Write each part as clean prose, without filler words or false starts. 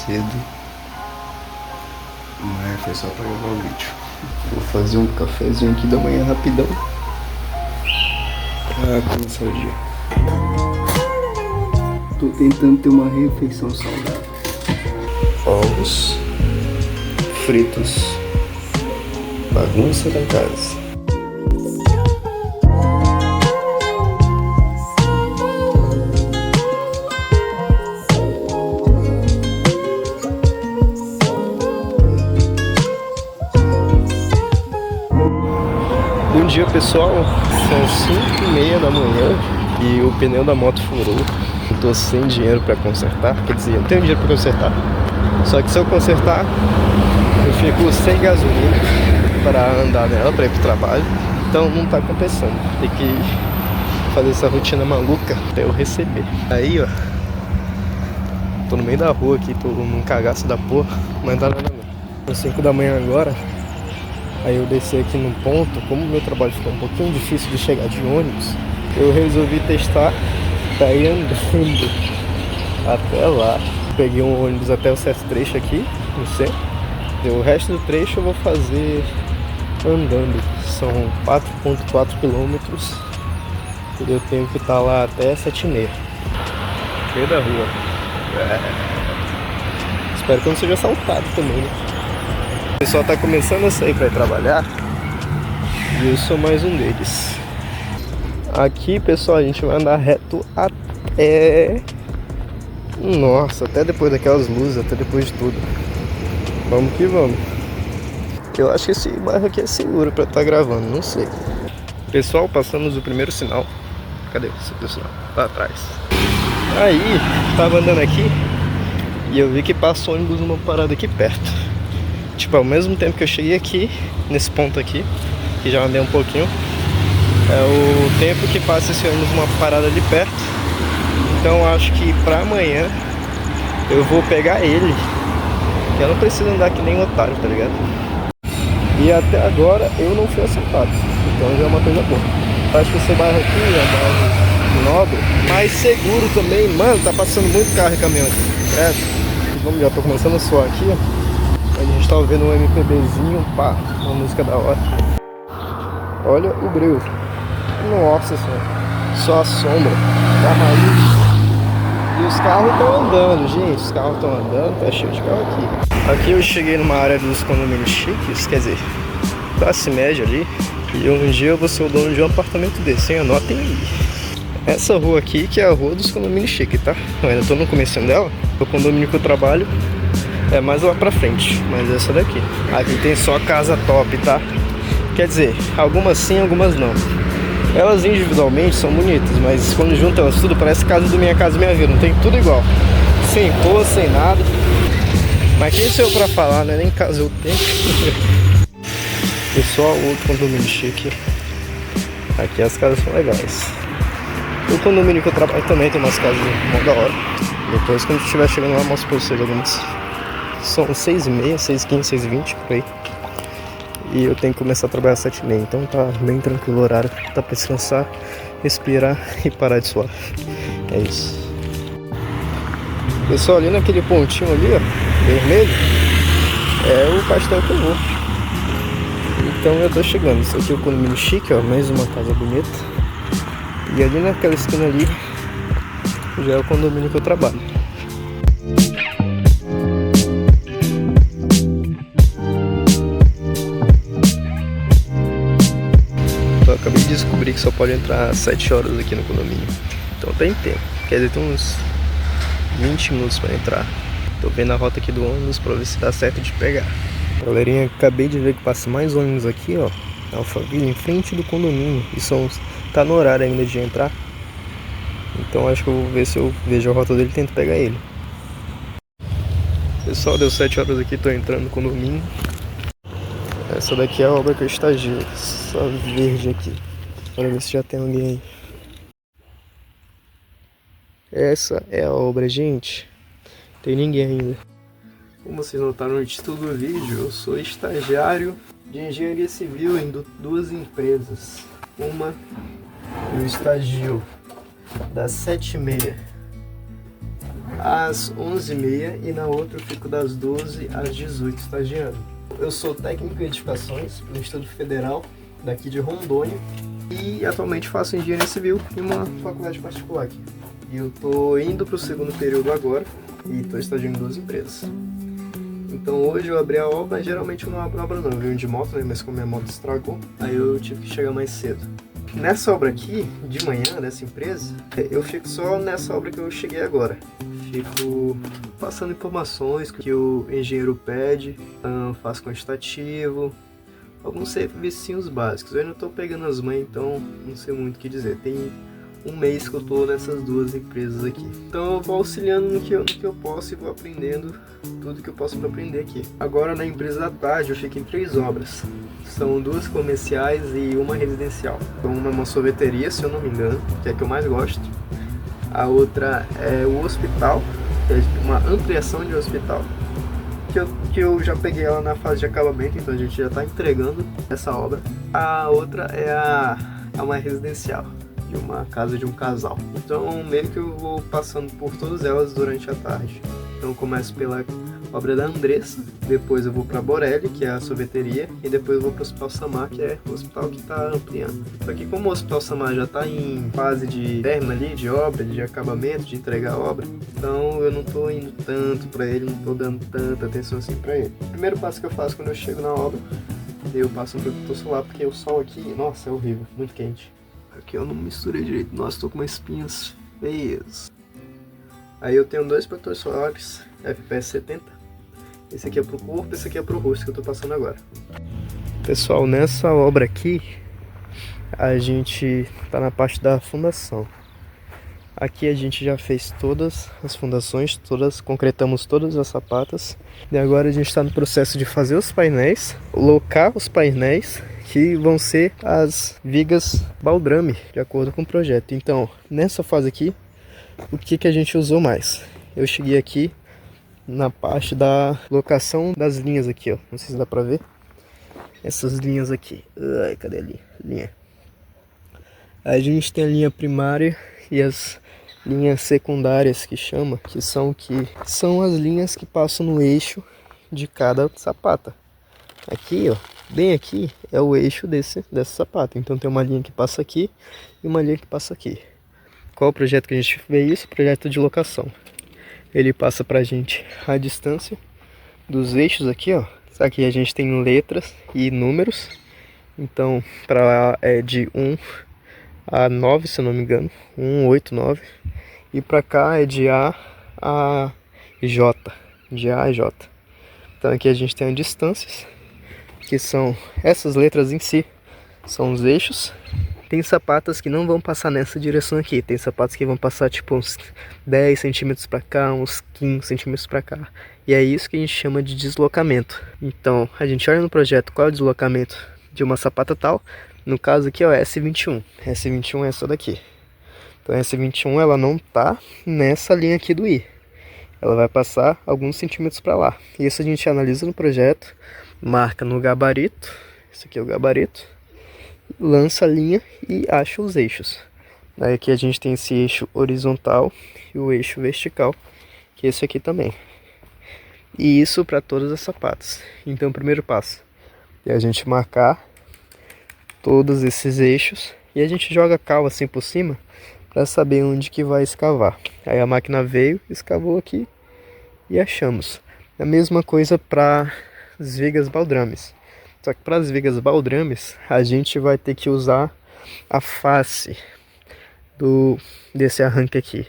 cedo, mas foi só pra gravar o vídeo. Vou fazer um cafezinho aqui da manhã rapidão pra começar o dia. Tô tentando ter uma refeição saudável. Ovos fritos, bagunça da casa. Bom dia, pessoal, são 5h30 da manhã e o pneu da moto furou. Eu tô sem dinheiro pra consertar, quer dizer, eu tenho dinheiro pra consertar, só que se eu consertar eu fico sem gasolina para andar nela, para ir pro trabalho, então não tá compensando. Tem que fazer essa rotina maluca até eu receber. Aí, ó, tô no meio da rua aqui, tô num cagaço da porra, mas não dá nada não. São 5 da manhã agora. Aí eu desci aqui no ponto, como o meu trabalho ficou um pouquinho difícil de chegar de ônibus, eu resolvi testar pra ir andando até lá. Peguei um ônibus até o certo trecho aqui, no centro, e o resto do trecho eu vou fazer andando. São 4,4 quilômetros e eu tenho que estar lá até 7h30. Meio da rua. Espero que eu não seja assaltado também, né? O pessoal tá começando a sair para trabalhar e eu sou mais um deles. Aqui, pessoal, a gente vai andar reto até... Nossa, até depois daquelas luzes, até depois de tudo. Vamos que vamos. Eu acho que esse bairro aqui é seguro para estar gravando, não sei. Pessoal, passamos o primeiro sinal. Cadê o segundo sinal? Lá atrás. Aí, tava andando aqui e eu vi que passou ônibus numa parada aqui perto. Tipo, ao mesmo tempo que eu cheguei aqui, nesse ponto aqui, que já andei um pouquinho, é o tempo que passa esse ônibus numa parada ali perto. Então acho que pra amanhã eu vou pegar ele, que eu não preciso andar que nem um otário, tá ligado? E até agora eu não fui assaltado, então já é uma coisa boa. Acho que esse bairro aqui é um bairro nobre, mais seguro também. Mano, tá passando muito carro e caminhão aqui. Vamos, já tô começando a suar aqui, ó. A gente tá ouvindo um MPBzinho, pá, uma música da hora. Olha o breu. Nossa senhora, só a sombra. Tá maluco. E os carros estão andando, gente. Os carros estão andando, tá cheio de carro aqui. Aqui eu cheguei numa área dos condomínios chiques, quer dizer, classe média ali. E um dia eu vou ser o dono de um apartamento desse, hein? Anotem aí. Essa rua aqui que é a rua dos condomínios chiques, tá? Eu ainda tô no comecinho dela. O condomínio que eu trabalho é mais lá pra frente, mas essa daqui. Aqui tem só casa top, tá? Quer dizer, algumas sim, algumas não. Elas individualmente são bonitas, mas quando juntam elas tudo, parece casa do Minha Casa Minha Vida. Não tem tudo igual. Sem cor, sem nada. Mas quem sou eu pra falar, né? Nem casa eu tenho. Pessoal, outro condomínio chique. Aqui as casas são legais. O condomínio que eu trabalho também tem umas casas mó da hora. Depois, quando estiver chegando lá, mostro pra vocês algumas. São 6h30, 6h15, 6h20 por aí. E eu tenho que começar a trabalhar às 7h30. Então tá bem tranquilo o horário. Tá pra descansar, respirar e parar de suar. É isso. Pessoal, ali naquele pontinho ali, ó, vermelho, é o pastel que eu vou. Então eu tô chegando. Isso aqui é o condomínio chique, ó, mais uma casa bonita. E ali naquela esquina ali já é o condomínio que eu trabalho. Eu acabei de descobrir que só pode entrar às 7 horas aqui no condomínio. Então tem tempo. Quer dizer, tem uns 20 minutos para entrar. Tô vendo a rota aqui do ônibus pra ver se dá certo de pegar. Galerinha, acabei de ver que passa mais ônibus aqui, ó. Alphaville, em frente do condomínio. E tá no horário ainda de entrar. Então acho que eu vou ver se eu vejo a rota dele e tento pegar ele. Pessoal, deu 7 horas aqui, tô entrando no condomínio. Essa daqui é a obra que eu estagiei. Só verde aqui. Bora ver se já tem alguém aí. Essa é a obra, gente. Tem ninguém ainda. Como vocês notaram no título do vídeo, eu sou estagiário de engenharia civil em duas empresas. Uma, eu estagio das 7h30 às 11h30 e na outra eu fico das 12 às 18 estagiando. Eu sou técnico em edificações pelo Instituto Federal daqui de Rondônia e atualmente faço engenharia civil em uma faculdade particular aqui. E eu tô indo para o segundo período agora e tô estagiando em 2 empresas. Então hoje eu abri a obra, mas geralmente eu não abro a obra não, eu venho de moto, né? Mas como minha moto estragou, aí eu tive que chegar mais cedo. Nessa obra aqui, de manhã, dessa empresa, eu fico só nessa obra que eu cheguei agora. Fico passando informações que o engenheiro pede, faço quantitativo, alguns serviços básicos. Eu ainda estou pegando as manhas, então não sei muito o que dizer. Tem um mês que eu estou nessas 2 empresas aqui. Então eu vou auxiliando no que eu posso e vou aprendendo tudo que eu posso para aprender aqui. Agora na empresa da tarde eu fico em 3 obras. São 2 comerciais e uma residencial. Então uma é uma sorveteria, se eu não me engano, que é a que eu mais gosto. A outra é o hospital, que é uma ampliação de hospital. Que eu já peguei ela na fase de acabamento, então a gente já está entregando essa obra. A outra é uma residencial, de uma casa de um casal. Então meio que eu vou passando por todas elas durante a tarde. Então eu começo pela obra da Andressa, depois eu vou para Borelli, que é a sorveteria, e depois eu vou para o Hospital Samar, que é o hospital que está ampliando. Só que como o Hospital Samar já está em fase de término ali, de obra, de acabamento, de entregar a obra, então eu não estou indo tanto para ele, não estou dando tanta atenção assim para ele. O primeiro passo que eu faço quando eu chego na obra, eu passo um protetor solar, porque o sol aqui, nossa, é horrível, muito quente. Aqui eu não misturei direito, nossa, estou com umas espinhas feias. Aí eu tenho 2 protetores solares, FPS 70. Esse aqui é pro corpo, esse aqui é pro rosto que eu tô passando agora. Pessoal, nessa obra aqui, a gente tá na parte da fundação. Aqui a gente já fez todas as fundações, concretamos todas as sapatas. E agora a gente está no processo de fazer os painéis, locar os painéis, que vão ser as vigas baldrame, de acordo com o projeto. Então, nessa fase aqui, o que a gente usou mais? Eu cheguei aqui na parte da locação das linhas aqui, ó. Não sei se dá pra ver. Essas linhas aqui. Ai, cadê a linha? A gente tem a linha primária e as linhas secundárias que chama, que são as linhas que passam no eixo de cada sapata. Aqui, ó, bem aqui é o eixo dessa sapata. Então tem uma linha que passa aqui e uma linha que passa aqui. Qual o projeto que a gente fez isso? Projeto de locação. Ele passa pra gente a distância dos eixos aqui, ó. Aqui a gente tem letras e números. Então, para lá é de 1 a 9, se eu não me engano. 1, 8, 9. E para cá é de A a J. De A a J. Então aqui a gente tem as distâncias, que são essas letras em si. São os eixos. Tem sapatas que não vão passar nessa direção aqui. Tem sapatos que vão passar tipo uns 10 centímetros para cá, uns 15 centímetros para cá. E é isso que a gente chama de deslocamento. Então, a gente olha no projeto qual é o deslocamento de uma sapata tal. No caso aqui, ó, é S21. S21 é essa daqui. Então, S21 ela não tá nessa linha aqui do I. Ela vai passar alguns centímetros para lá. Isso a gente analisa no projeto, marca no gabarito. Esse aqui é o gabarito. Lança a linha e acha os eixos. Aí aqui a gente tem esse eixo horizontal e o eixo vertical, que é esse aqui também. E isso para todas as sapatas. Então o primeiro passo é a gente marcar todos esses eixos e a gente joga cal assim por cima para saber onde que vai escavar. Aí a máquina veio, escavou aqui e achamos. A mesma coisa para as vigas baldrames. Só que para as vigas baldrames, a gente vai ter que usar a face desse arranque aqui.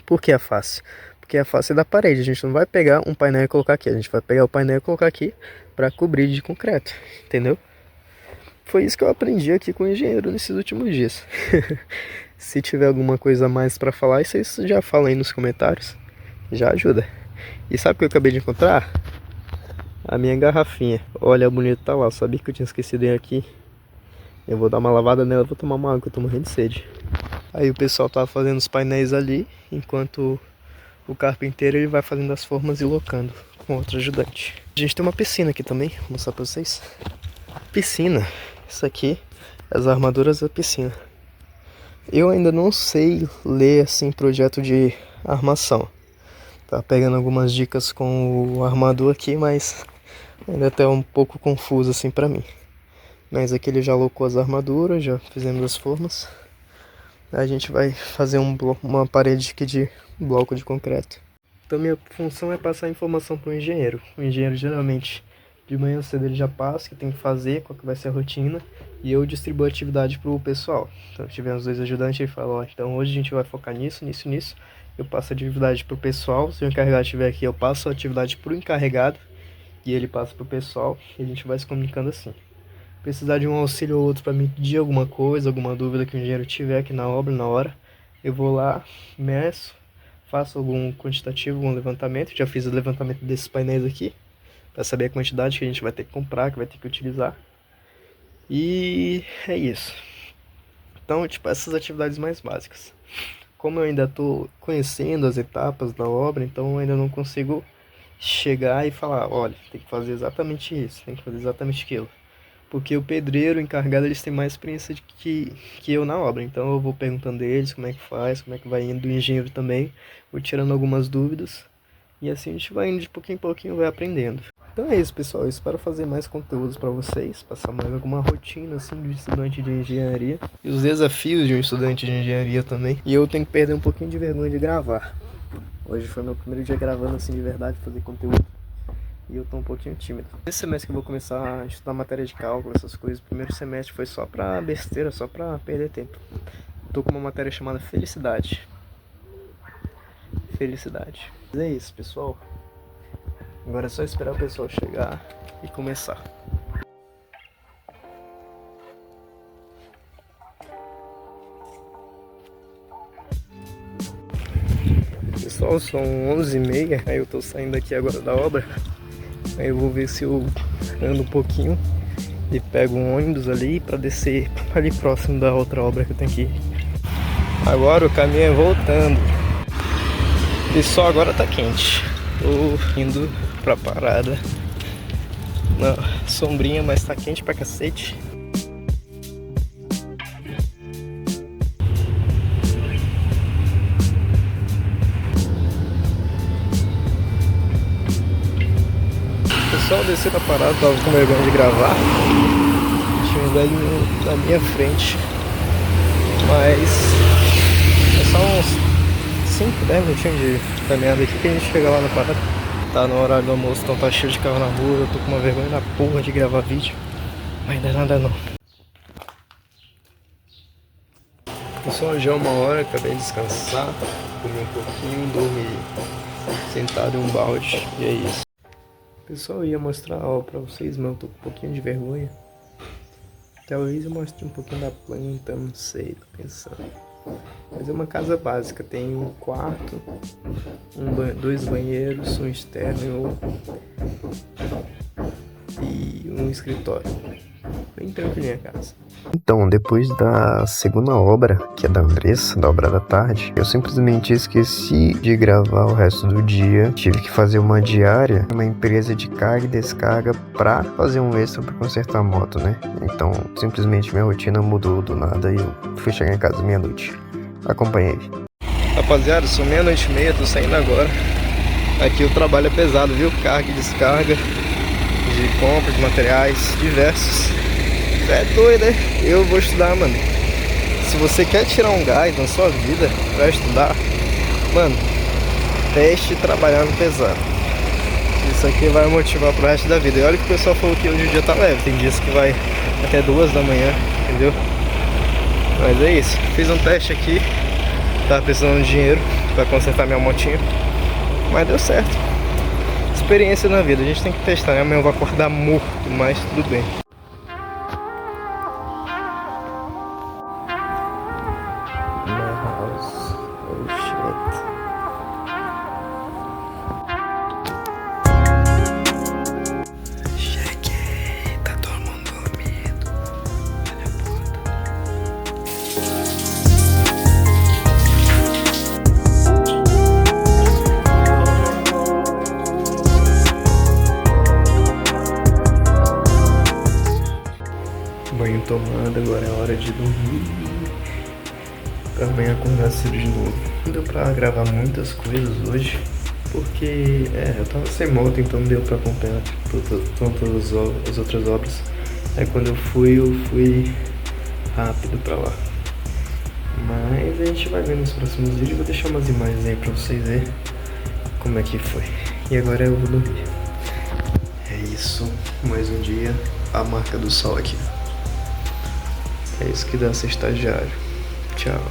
Por que a face? Porque a face é da parede. A gente não vai pegar um painel e colocar aqui. A gente vai pegar o painel e colocar aqui para cobrir de concreto. Entendeu? Foi isso que eu aprendi aqui com o engenheiro nesses últimos dias. Se tiver alguma coisa a mais para falar, vocês já falam aí nos comentários. Já ajuda. E sabe o que eu acabei de encontrar? A minha garrafinha. Olha, a bonita tá lá. Eu sabia que eu tinha esquecido ele aqui. Eu vou dar uma lavada nela, vou tomar uma água, que eu tô morrendo de sede. Aí o pessoal tava fazendo os painéis ali, enquanto o carpinteiro ele vai fazendo as formas e locando com outro ajudante. A gente tem uma piscina aqui também, vou mostrar pra vocês. Piscina. Isso aqui, as armaduras da piscina. Eu ainda não sei ler assim projeto de armação. Tá pegando algumas dicas com o armador aqui, mas ainda tá um pouco confuso assim pra mim. Mas aqui ele já alocou as armaduras, já fizemos as formas. A gente vai fazer uma parede aqui de bloco de concreto. Então minha função é passar informação para o engenheiro. O engenheiro geralmente de manhã cedo ele já passa o que tem que fazer, qual que vai ser a rotina, e eu distribuo a atividade para o pessoal. Então tivemos 2 ajudantes e ele fala, ó, então hoje a gente vai focar nisso, nisso, nisso. Eu passo a atividade para o pessoal, se o encarregado estiver aqui eu passo a atividade para o encarregado, e ele passa para o pessoal, e a gente vai se comunicando assim. Precisar de um auxílio ou outro para me pedir alguma coisa, alguma dúvida que o engenheiro tiver aqui na obra, na hora, eu vou lá, meço, faço algum quantitativo, algum levantamento. Já fiz o levantamento desses painéis aqui, para saber a quantidade que a gente vai ter que comprar, que vai ter que utilizar. E é isso. Então, tipo, essas atividades mais básicas. Como eu ainda estou conhecendo as etapas da obra, então eu ainda não consigo chegar e falar, olha, tem que fazer exatamente isso, tem que fazer exatamente aquilo. Porque o pedreiro, o encarregado, eles têm mais experiência que eu na obra. Então eu vou perguntando deles como é que faz, como é que vai indo, do engenheiro também. Vou tirando algumas dúvidas. E assim a gente vai indo de pouquinho em pouquinho, vai aprendendo. Então é isso, pessoal. Eu espero fazer mais conteúdos para vocês. Passar mais alguma rotina assim de estudante de engenharia. E os desafios de um estudante de engenharia também. E eu tenho que perder um pouquinho de vergonha de gravar. Hoje foi meu primeiro dia gravando assim de verdade, fazer conteúdo. E eu tô um pouquinho tímido. Esse semestre que eu vou começar a estudar matéria de cálculo, essas coisas. O primeiro semestre foi só pra besteira, só pra perder tempo. Tô com uma matéria chamada Felicidade. Felicidade. Mas é isso, pessoal. Agora é só esperar o pessoal chegar e começar. Pessoal, são 11h30. Aí eu tô saindo aqui agora da obra. Aí eu vou ver se eu ando um pouquinho e pego um ônibus ali para descer ali próximo da outra obra que eu tenho que ir. Agora o caminho é voltando. E só agora tá quente. Tô indo pra parada na sombrinha, mas tá quente pra cacete. Pessoal, desci da parada, tava com vergonha de gravar. Tinha um velhinho na minha frente. Mas é só uns 5, 10 minutinhos de caminhada aqui que a gente chega lá na parada. Tá no horário do almoço, então tá cheio de carro na rua. Eu tô com uma vergonha da porra de gravar vídeo. Mas não é nada não. Pessoal, já é 1h, acabei de descansar. Comi um pouquinho, dormi sentado em um balde. E é isso. Pessoal, eu ia mostrar pra vocês, mas eu tô com um pouquinho de vergonha. Talvez eu mostre um pouquinho da planta, não sei, tô pensando. Mas é uma casa básica, tem um quarto, 2 banheiros, um externo e um escritório. Bem tranquilinha a casa. Então, depois da segunda obra, que é da Andressa, da obra da tarde, eu simplesmente esqueci de gravar o resto do dia. Tive que fazer uma diária, uma empresa de carga e descarga pra fazer um extra pra consertar a moto, né? Então, simplesmente minha rotina mudou do nada e eu fui chegar em casa meia-noite. Acompanhei. Rapaziada, são 00:30, tô saindo agora. Aqui o trabalho é pesado, viu? Carga e descarga, de compra de materiais diversos. É doido, né? Eu vou estudar, mano. Se você quer tirar um gás na sua vida pra estudar, mano, teste trabalhar no pesado. Isso aqui vai motivar pro resto da vida. E olha que o pessoal falou que hoje o dia tá leve. Tem dias que vai até 2 da manhã, entendeu? Mas é isso. Fiz um teste aqui. Tava precisando de dinheiro pra consertar minha motinha. Mas deu certo. Experiência na vida, a gente tem que testar, né? Amanhã eu vou acordar morto, mas tudo bem. Banho tomado, agora é hora de dormir pra amanhã acordar cedo de novo. Não deu pra gravar muitas coisas hoje, porque eu tava sem moto, então não deu pra acompanhar todas as outras obras. Aí quando eu fui rápido pra lá. Mas a gente vai ver nos próximos vídeos. Vou deixar umas imagens aí pra vocês verem como é que foi. E agora eu vou dormir. É isso, mais um dia. A marca do sol aqui. É isso que dá ser estagiário. Tchau.